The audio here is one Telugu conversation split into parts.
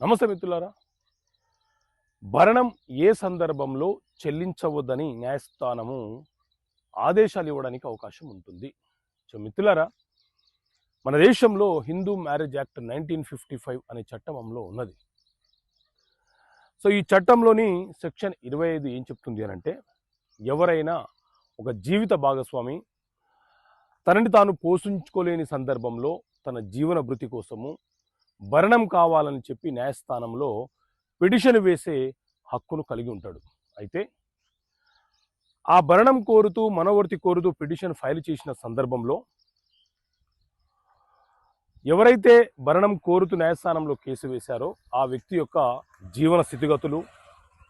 నమస్తే మిత్రులారా. భరణం ఏ సందర్భంలో చెల్లించవద్దని న్యాయస్థానము ఆదేశాలు ఇవ్వడానికి అవకాశం ఉంటుంది. సో మిత్రులారా, మన దేశంలో హిందూ మ్యారేజ్ యాక్ట్ 1955 అనే చట్టం అమలులో ఉన్నది. సో ఈ చట్టంలోని సెక్షన్ 25 ఏం చెప్తుంది అనంటే, ఎవరైనా ఒక జీవిత భాగస్వామి తనని తాను పోషించుకోలేని సందర్భంలో తన జీవన భృతి కోసము భరణం కావాలని చెప్పి న్యాయస్థానంలో పిటిషన్ వేసే హక్కును కలిగి ఉంటాడు. అయితే ఆ భరణం కోరుతూ మనవర్తి కోరుతూ పిటిషన్ ఫైల్ చేసిన సందర్భంలో ఎవరైతే భరణం కోరుతూ న్యాయస్థానంలో కేసు వేశారో ఆ వ్యక్తి యొక్క జీవన స్థితిగతులు,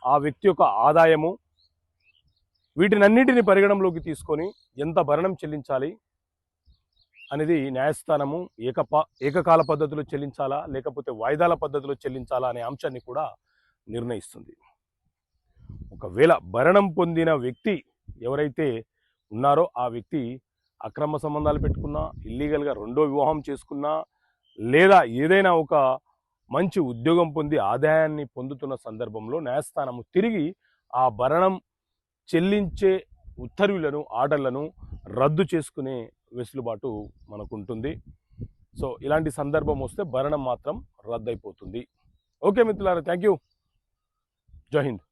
ఆ వ్యక్తి యొక్క ఆదాయము, వీటినన్నింటినీ పరిగణంలోకి తీసుకొని ఎంత భరణం చెల్లించాలి అనేది న్యాయస్థానము ఏకకాల పద్ధతిలో చెల్లించాలా లేకపోతే వాయిదాల పద్ధతిలో చెల్లించాలా అనే అంశాన్ని కూడా నిర్ణయిస్తుంది. ఒకవేళ భరణం పొందిన వ్యక్తి ఎవరైతే ఉన్నారో ఆ వ్యక్తి అక్రమ సంబంధాలు పెట్టుకున్నా, ఇల్లీగల్గా రెండో వివాహం చేసుకున్నా, లేదా ఏదైనా ఒక మంచి ఉద్యోగం పొంది ఆదాయాన్ని పొందుతున్న సందర్భంలో న్యాయస్థానము తిరిగి ఆ భరణం చెల్లించే ఉత్తర్వులను, ఆర్డర్లను రద్దు చేసుకునే వెసులుబాటు మనకు ఉంటుంది. సో ఇలాంటి సందర్భం వస్తే భరణం మాత్రం రద్దయిపోతుంది. ఓకే మిత్రులారా, థ్యాంక్ యూ. జై హింద్.